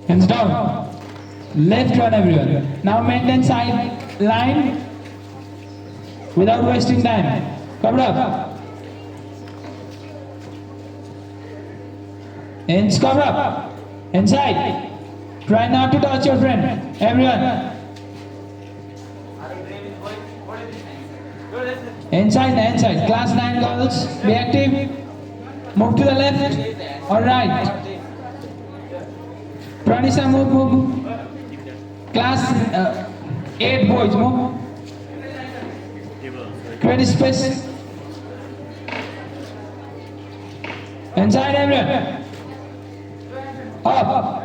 Hands down. Left one everyone. Now maintain side line without wasting time. Cover up. Hands cover up. Inside. Try not to touch your friend. Everyone. Inside. Class 9 girls, be active. Move to the left or right. Pranisa, move. Class 8 boys, move. Create space. Inside everyone. Up.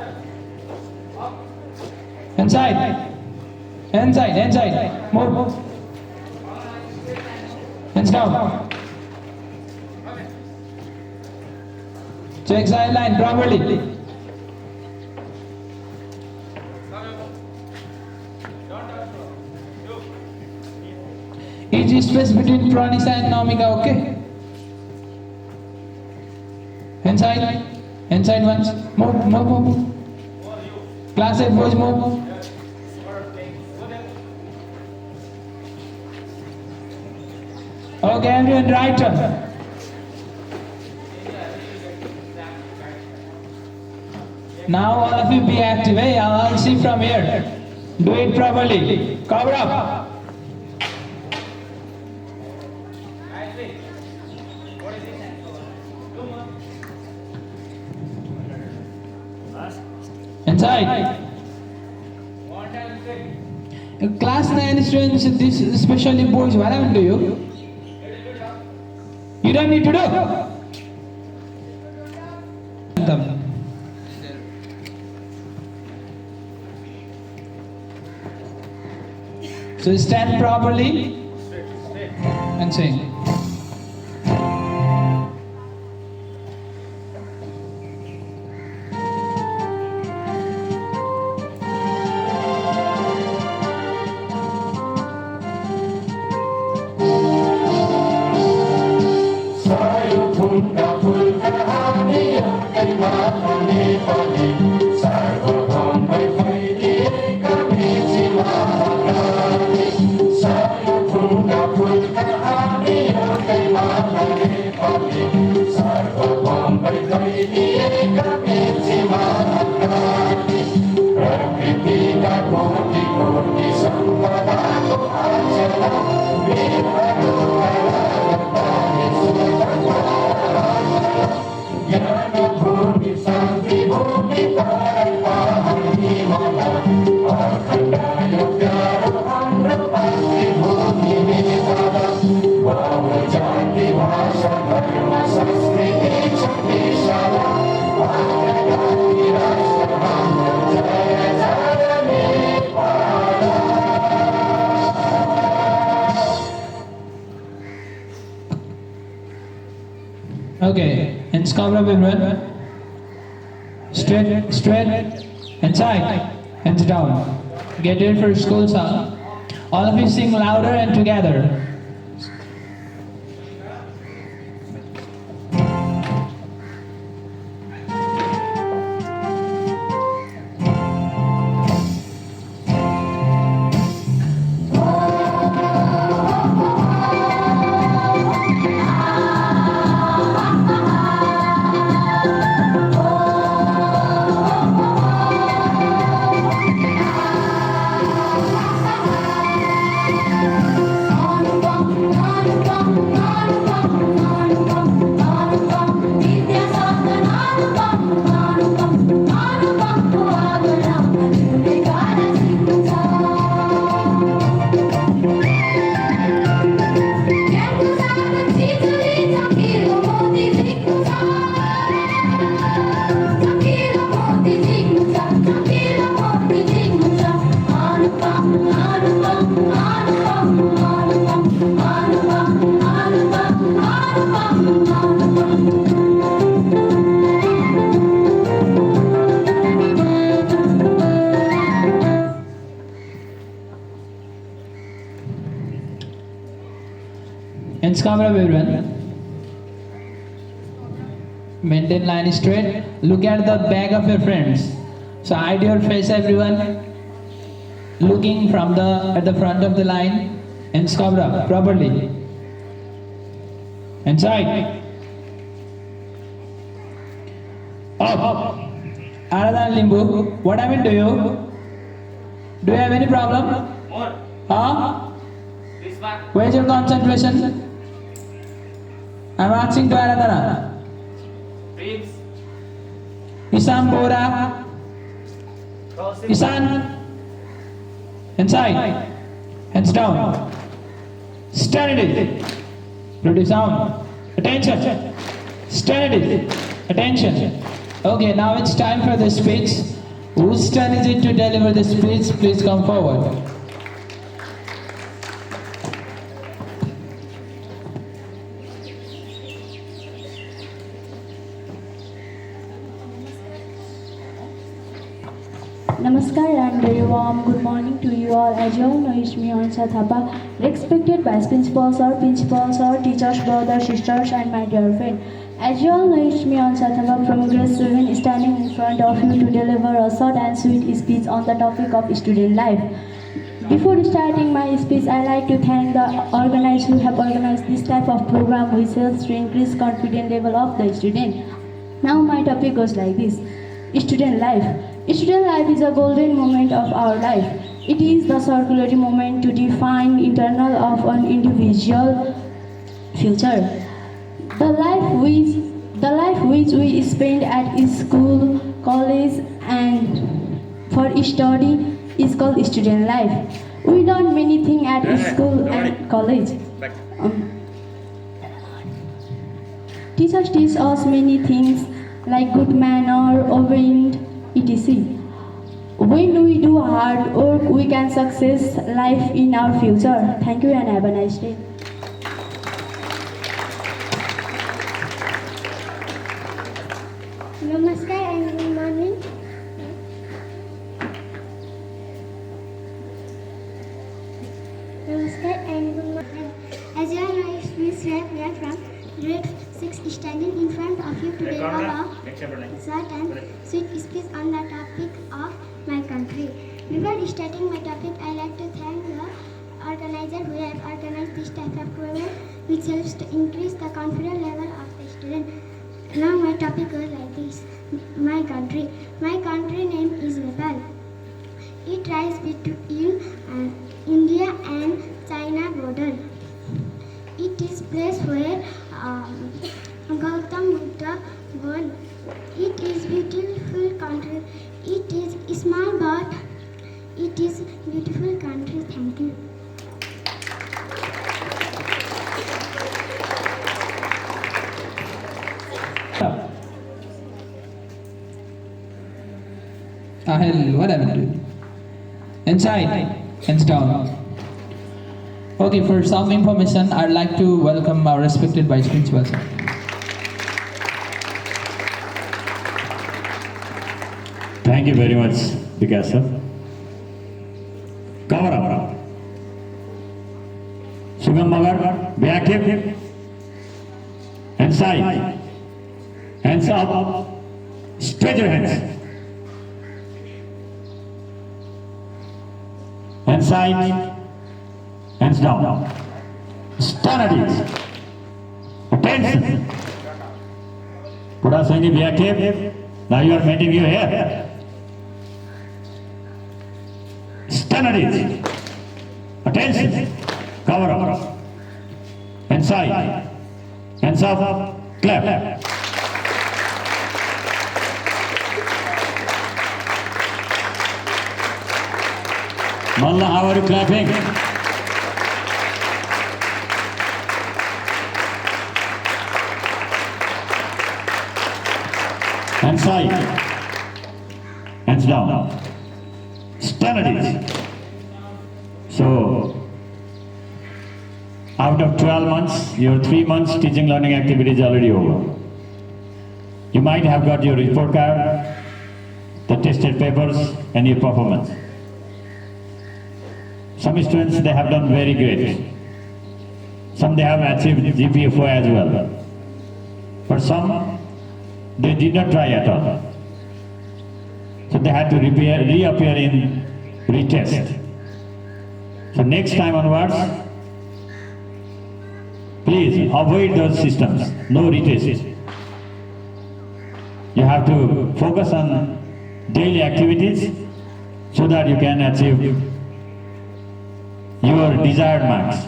Inside. Move. Hands down. Check side line properly. Each space between Pranisa and Naumika, okay? Inside once. Move. Class 8 boys, move. Okay, everyone, right turn. Now all of you be active, eh? I'll see from here. Do it properly. Cover up. Inside. Class 9 students, this especially boys, what happened to you? You don't need to do. Come. So stand properly and sing. Okay, hands cover up everyone. Straight, inside, hands down. Get ready for school song. All of you sing louder and together. Hands cover up everyone. Maintain line straight. Look at the back of your friends. So hide your face, everyone. Looking from the at the front of the line and cobra properly. Inside. Up. Aradhan Limbu, what happened to you? Do you have any problem? More. Huh? This one. Where's your concentration? I'm asking to Aradhana. Ribs. Isam Bora. Crossing. Isan. Inside. Hands down. Steady. Produce sound. Attention. Steady. Attention. Okay, now it's time for the speech. Whose turn is it to deliver the speech? Please come forward. Namaskar and very warm good morning to you all. As you all know, it's me Ansa Thapa, respected vice principals or teachers, brothers, sisters, and my dear friend. As you all know, it's me Ansa Thapa from grade 7, standing in front of you to deliver a short and sweet speech on the topic of student life. Before starting my speech, I like to thank the organizers who have organized this type of program which helps to increase confidence level of the student. Now my topic goes like this. Student life. Student life is a golden moment of our life. It is the circular moment to define internal of an individual future. The life which we spend at school, college, and for study is called student life. We learn many things at school and college. Teachers teach us many things like good manner, obeying, etc. When we do hard work, we can success life in our future. Thank you and have a nice day. Namaskar and good morning. Namaskar and good morning. As you all know, it's me Shrek. We are from grade 6, standing in front of you to deliver a short and sweet speech on the topic of my country. Before starting my topic, I like to thank the organizer who have organized this type of program, which helps to increase the confidence level of the student. Now my topic goes like this. My country. My country name is Nepal. It lies between India and China border. It is place where Gautam Buddha born. It is beautiful country. It is small but it is beautiful country. Thank you. Ahel, what happened to you? Inside, hands down. Okay, for some information, I'd like to welcome our respected Vice Principal, sir. Thank you very much, Vikas sir. Cover up. Sugam Magar, back hip. Inside. Hands up. Stretch your hands. Inside. Hands down. Stand at ease. Attention. Pura Singh, back hip. Now you are meeting you here. Stand at ease. Attention. Cover up. Inside. Hands up. Clap. Malla, how are you clapping? Hands side. Hands down. Stand at ease. So, out of 12 months, your 3 months teaching learning activity is already over. You might have got your report card, the tested papers, and your performance. Some students, they have done very great. Some they have achieved GPA4 as well. But some, they did not try at all. So they had to reappear in retest. So next time onwards, please avoid those systems. No retest. You have to focus on daily activities so that you can achieve your desired marks.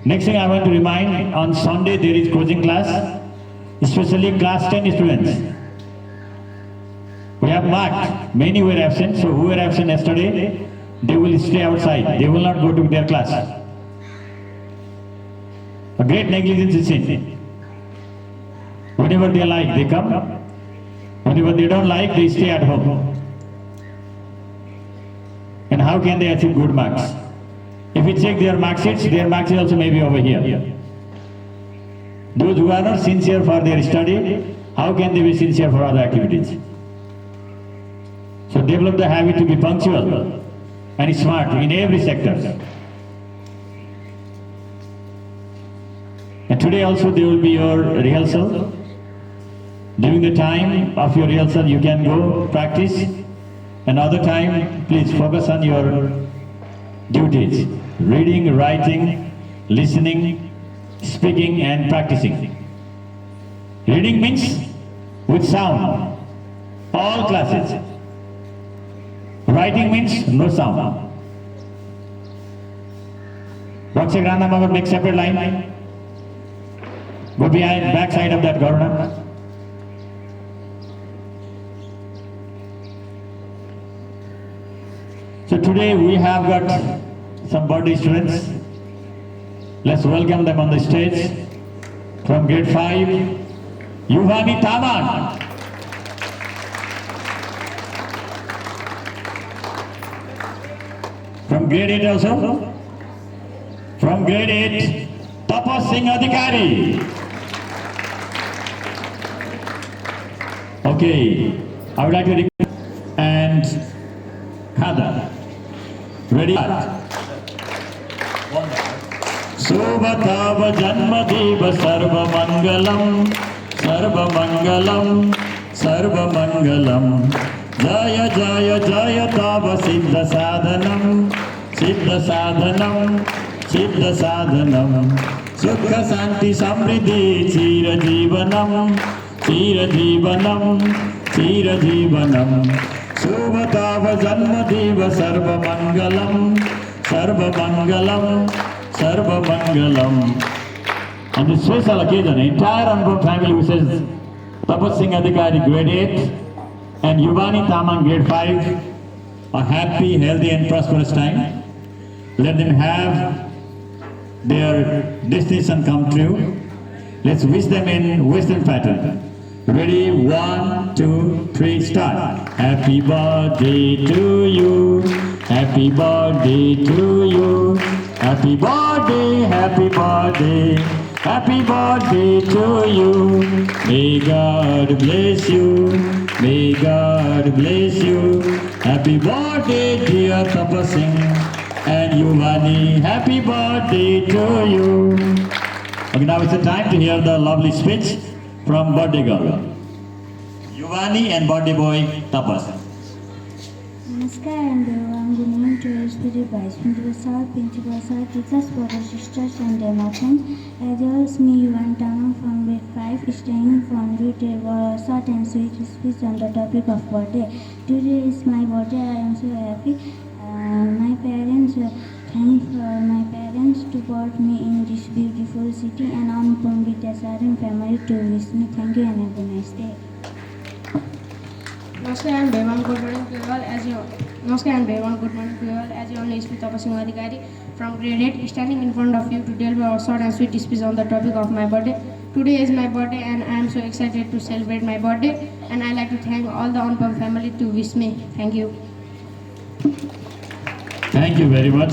Next thing I want to remind, on Sunday there is coaching class, especially class 10 students. We have marked, many were absent, so who were absent yesterday, they will stay outside, they will not go to their class. A great negligence is seen. Whenever they like, they come. Whenever they don't like, they stay at home. And how can they achieve good marks? If we check their mark sheets also may be over here. Those who are not sincere for their study, how can they be sincere for other activities? So develop the habit to be punctual and smart in every sector. And today also there will be your rehearsal. During the time of your rehearsal you can go practice. Another time, please focus on your duties. Reading, writing, listening, speaking and practicing. Reading means with sound, all classes. Writing means no sound. Vakshagranam, make separate line. Go behind, back side of that Garuda. So today we have got some birthday students. Let's welcome them on the stage. From grade 5, Yuvani Taman. From grade 8 also. From grade 8, Tapas Singh Adhikari. Okay, I would like to request and Khada. Ready? Subhatava Janmadeva Sarva Mangalam, Sarva Mangalam, Sarva Mangalam. Jaya Jaya Jaya Tava Siddha Sadhanam, Siddha Sadhanam, Siddha Sadhanam. Sukha Santi Samriddhi Chira Jivanam, Chira Jivanam, Chira Jivanam. Subhatava Janmadeva Sarva Mangalam, Sarva Mangalam, Sarva Mangalam. On this special occasion, entire Anupam family wishes Tapas Singh Adhikari grade 8 and Yuvani Taman grade 5 a happy, healthy and prosperous time. Let them have their destination come true. Let's wish them in Western pattern. Ready? 1, 2, 3, start. Happy birthday to you. Happy birthday to you. Happy birthday, happy birthday. Happy birthday to you. May God bless you. May God bless you. Happy birthday, dear Tapas Singh and Yuvani. Happy birthday to you. Okay, now it's the time to hear the lovely speech from birthday girl, Yuvani and birthday boy Tapas. Namaskar and good morning to respected Vice Principal Sir, Principal Sir, teachers, brothers, sisters and dear friends. As well as me, Yuvan Tama from grade 5, staying from with a short and sweet speech on the topic of birthday. Today is my birthday. I am so happy. My parents thank my parents to brought me in this beautiful city and Anupam Vidyasaran family to wish me. Thank you and have a nice day. Namaskar and very good morning to you all. Namaskar and very good morning to you all. As you all know, is Tapas Singh Adhikari from grade 8, standing in front of you to deliver a short and sweet speech on the topic of my birthday. Today is my birthday and I am so excited to celebrate my birthday. And I like to thank all the Anupam family to wish me. Thank you. Thank you very much,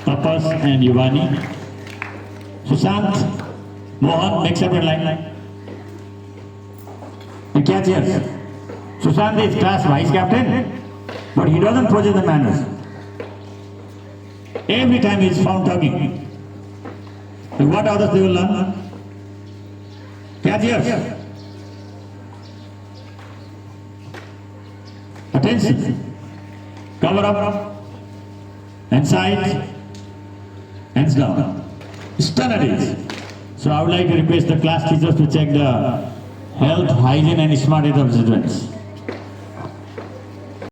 Tapas and Yuvani. Sushant, Mohan, make separate line. You catch here. Sushant is class vice captain, but he doesn't possess the manners. Every time he is found talking. So what others they will learn? Catch here. Attention. Cover up. And sides. Hands down. Stand at ease. So I would like to request the class teachers to check the health, hygiene and smartness of the students.